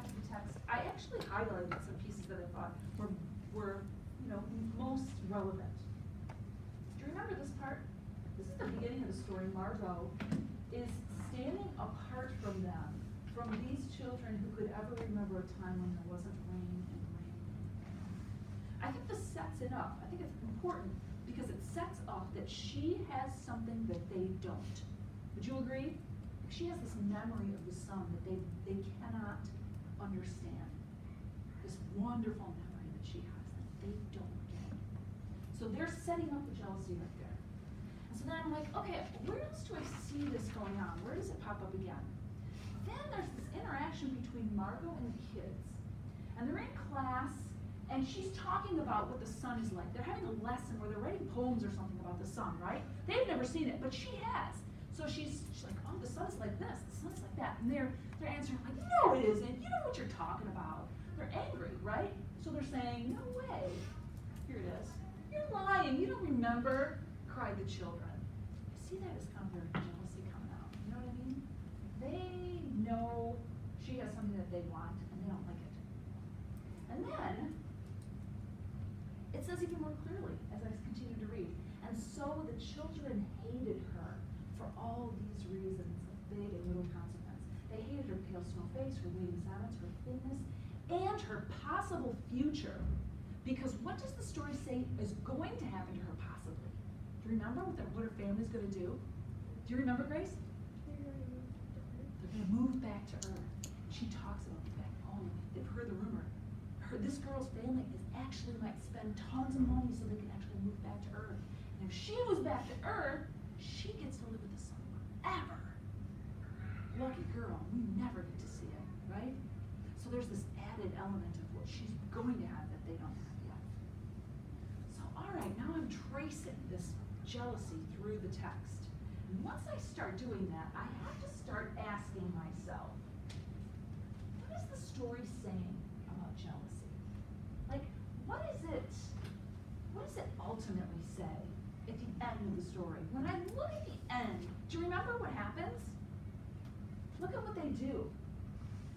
back to the text, I actually highlighted some pieces that I thought were most relevant. Do you remember this part? This is the beginning of the story. Margot is standing apart from them, from these children who could ever remember a time when there wasn't rain and rain. I think this sets it up. I think it's important because it sets up that she has something that they don't. Would you agree? She has this memory of the sun that they cannot understand. This wonderful memory that she has that they don't get. So they're setting up the jealousy right there. And so then I'm like, okay, where else do I see this going on? Where does it pop up again? Then there's this interaction between Margot and the kids. And they're in class, and she's talking about what the sun is like. They're having a lesson where they're writing poems or something about the sun, right? They've never seen it, but she has. So she's like, oh, the sun's like this, the sun's like that. And they're answering like, no, it isn't. You know what you're talking about. They're angry, right? So they're saying, no way. Here it is. You're lying. You don't remember, cried the children. I see that as kind of their jealousy coming out. You know what I mean? They know she has something that they want, and they don't like it. And then, it says even more clearly as I continue to read. And so the children hated her for all these reasons, of big and little consequence. They hated her pale snow face, her wavy silence, her thinness, and her possible future. Because what does the story say is going to happen to her possibly? Do you remember what her family's going to do? Do you remember, Grace? They're going to move back to Earth. She talks about the fact, oh, they've heard the rumor. This girl's family is actually might spend tons of money so they can actually move back to Earth. And if she moves back to Earth, she gets to live with the sun forever. Lucky girl, we never get to see it, right? So there's this added element of what she's going to have that they don't have yet. So all right, now I'm tracing this jealousy through the text. And once I start doing that, I have to start asking myself, what is the story saying about jealousy? Like, what does it ultimately say at the end of the story? When I look at the end, do you remember what happens? Look at what they do.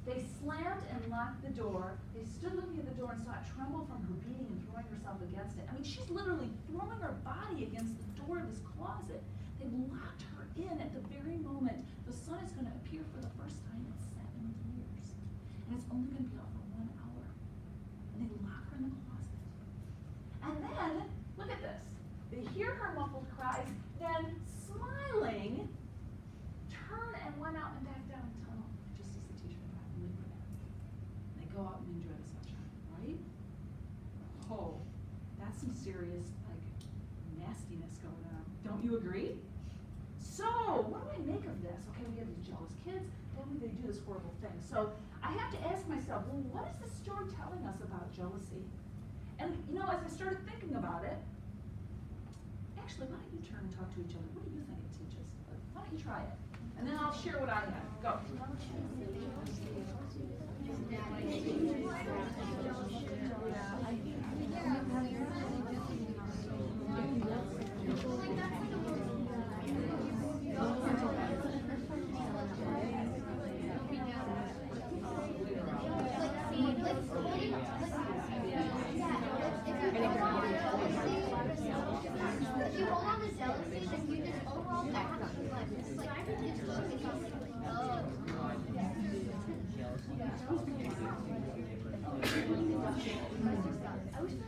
They slammed and locked the door. They stood looking at the door and saw it tremble from her beating and throwing herself against it. I mean, she's literally throwing her body against the door of this closet. They've locked her in at the very moment the sun is going to appear for the first time in 7 years. And it's only going to be out for 1 hour. And they lock her in the closet. And then, look at this. They hear her muffled cries, then smiling, turn and went out and back down the tunnel, just as the teacher got and leave her there. They go out and enjoy the sunshine, right? Oh, that's some serious, nastiness going on. Don't you agree? So, what do I make of this? Okay, we have these jealous kids, then they do this horrible thing. So, I have to ask myself, well, what is the story telling us about jealousy? And, as I started thinking about it, actually, why don't you turn and talk to each other? What do you think it teaches? Why don't you try it? And then I'll share what I have. Go.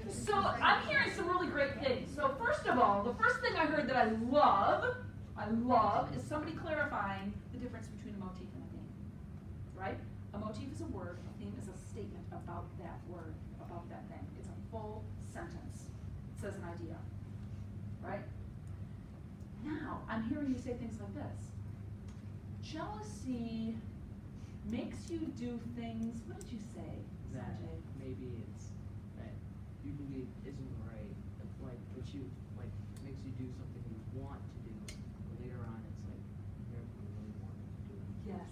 So I'm hearing some really great things. So first of all, the first thing I heard that I love is somebody clarifying the difference between a motif and a theme. Right? A motif is a word, a theme is a statement about that word, about that thing. It's a full sentence. It says an idea. Right? Now, I'm hearing you say things like this. Jealousy makes you do things, what did you say, Sanjay? Maybe it's that you believe isn't right, like makes you do something you want to do, but later on it's like you never really wanted to do it. Yes.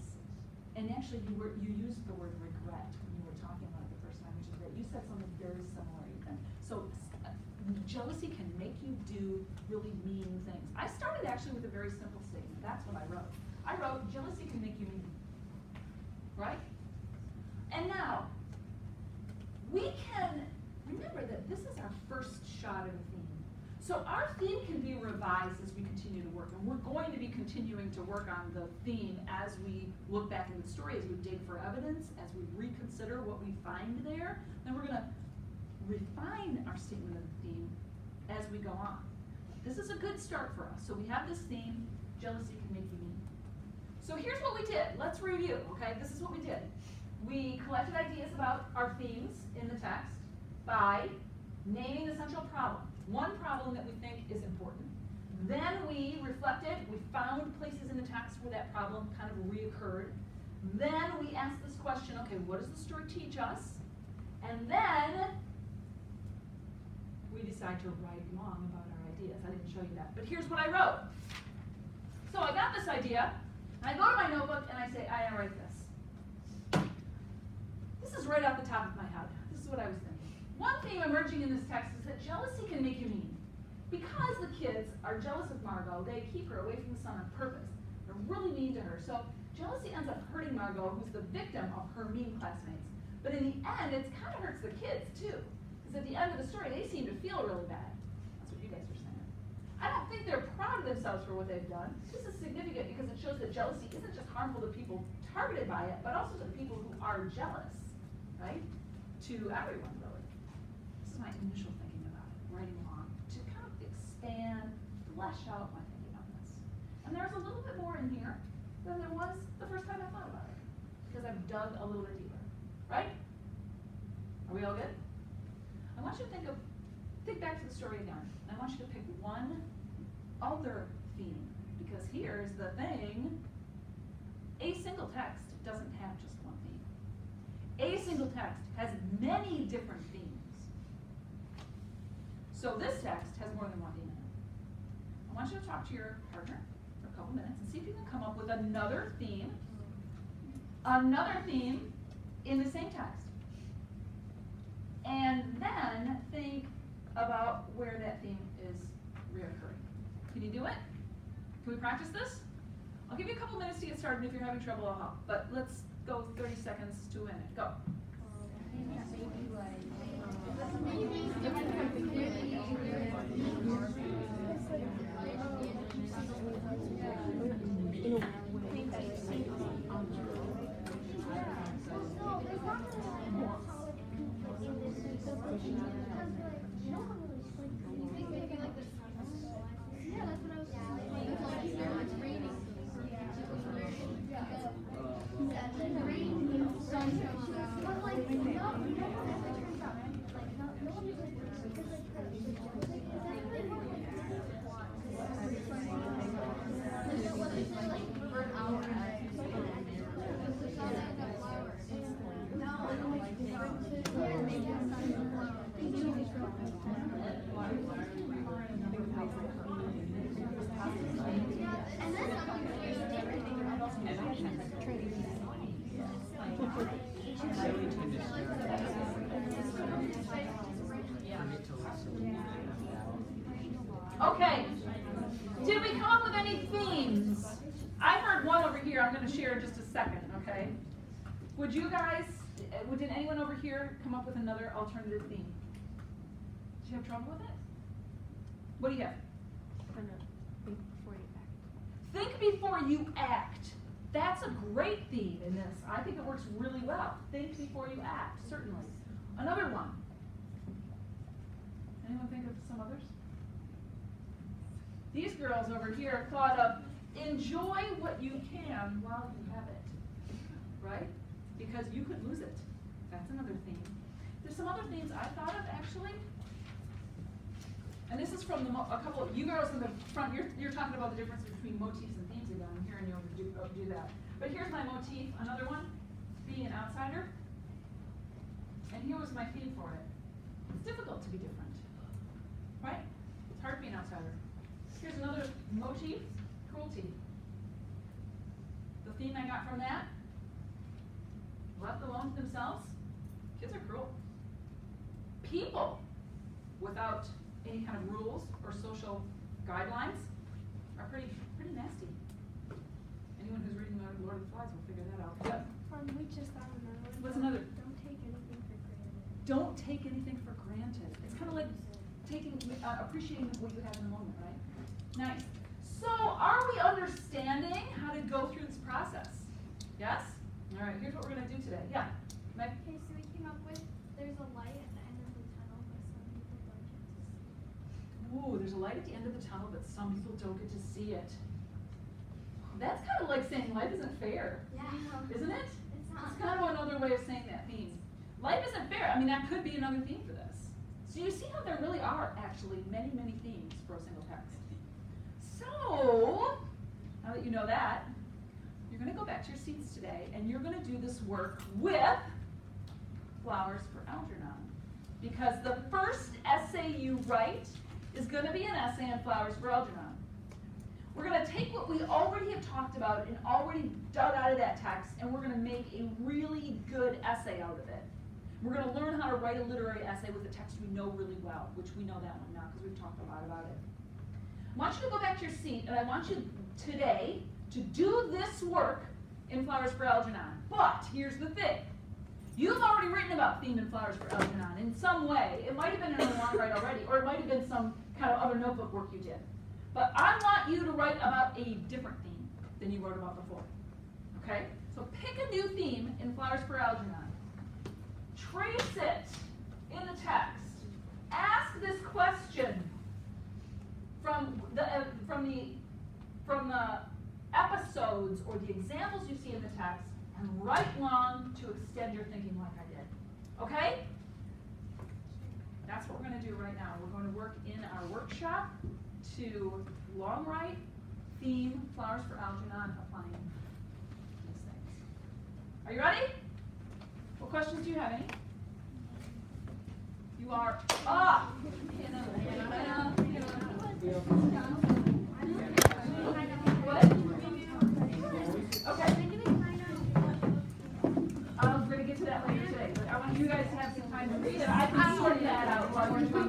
And actually you used the word regret when you were talking about it the first time, which is that you said something very similar, Ethan. So jealousy can make you do really mean things. I started actually with a very simple statement. That's what I wrote. I wrote, jealousy can make you mean. Right? And now, we can remember that this is our first shot at a theme. So our theme can be revised as we continue to work, and we're going to be continuing to work on the theme as we look back into the story, as we dig for evidence, as we reconsider what we find there. Then we're going to refine our statement of the theme as we go on. This is a good start for us. So we have this theme, jealousy can make you mean. So here's what we did. Let's review, okay? This is what we did. We collected ideas about our themes in the text by naming the central problem, one problem that we think is important. Then we reflected, we found places in the text where that problem kind of reoccurred. Then we asked this question, okay, what does the story teach us? And then we decide to write long about our ideas. I didn't show you that, but here's what I wrote. So I got this idea, and I go to my notebook and I say, I write this. This is right off the top of my head. This is what I was thinking. One theme emerging in this text is that jealousy can make you mean. Because the kids are jealous of Margot, they keep her away from the sun on purpose. They're really mean to her. So jealousy ends up hurting Margot, who's the victim of her mean classmates. But in the end, it kind of hurts the kids too. Because at the end of the story, they seem to feel really bad. That's what you guys were saying. I don't think they're proud of themselves for what they've done. This is significant because it shows that jealousy isn't just harmful to people targeted by it, but also to the people who are jealous, right? To everyone, really. This is my initial thinking about it, writing along, to kind of expand, flesh out my thinking on this. And there's a little bit more in here than there was the first time I thought about it, because I've dug a little bit deeper, right? Are we all good? I want you to think back to the story again. And I want you to pick one other theme, because here's the thing. A single text doesn't have just one theme. A single text has many different themes. So this text has more than one theme in it. I want you to talk to your partner for a couple minutes and see if you can come up with another theme in the same text. And then think about where that theme is reoccurring. Can you do it? Can we practice this? I'll give you a couple minutes to get started, and if you're having trouble, I'll help. But let's go 30 seconds to a minute. Go. Okay. Did we come up with any themes? I heard one over here. I'm going to share in just a second, okay? Did anyone over here come up with another alternative theme? Did you have trouble with it? What do you have? Think before you act. That's a great theme in this. I think it works really well. Think before you act, certainly. Another one. Anyone think of some others? These girls over here thought of enjoy what you can while you have it, right? Because you could lose it. That's another theme. There's some other themes I thought of, actually. And this is from a couple of you girls in the front. You're talking about the difference between motifs and themes again. I'm hearing you do that. But here's my motif. Another one, being an outsider. And here was my theme for it. It's difficult to be different, right? It's hard to be an outsider. Here's another motif, cruelty. The theme I got from that, left alone to themselves, kids are cruel. People without any kind of rules or social guidelines are pretty nasty. Anyone who's reading Lord of the Flies will figure that out. Yep. We just got another one. What's another? don't take anything for granted. It's kind of like appreciating what you have in the moment, right? Nice. So, are we understanding how to go through this process? Yes? All right, here's what we're going to do today. Yeah? Meg? Okay, so we came up with there's a light at the end of the tunnel, but some people don't get to see it. Ooh, there's a light at the end of the tunnel, but some people don't get to see it. That's kind of like saying life isn't fair, Yeah. isn't it? It's not. It's kind of another way of saying that theme. Life isn't fair. I mean, that could be another theme for this. So you see how there really are actually many, many themes for a single text. So, now that you know that, you're going to go back to your seats today and you're going to do this work with Flowers for Algernon. Because the first essay you write is going to be an essay on Flowers for Algernon. We're going to take what we already have talked about and already dug out of that text, and we're going to make a really good essay out of it. We're going to learn how to write a literary essay with a text we know really well, which we know that one now because we've talked a lot about it. I want you to go back to your seat, and I want you today to do this work in Flowers for Algernon. But here's the thing. You've already written about theme in Flowers for Algernon in some way. It might have been in a long write already, or it might have been some kind of other notebook work you did. But I want you to write about a different theme than you wrote about before. Okay? So pick a new theme in Flowers for Algernon. Trace it in the text. Ask this question from the episodes or the examples you see in the text, and write long to extend your thinking like I did. Okay? That's what we're going to do right now. We're going to work in our workshop to long write, theme, Flowers for Algernon, applying these things. Are you ready? What questions do you have? Any? You are up. What? Okay. I'm going to get to that later today, but I want you guys to have some time to read it. I can sort that out while we're doing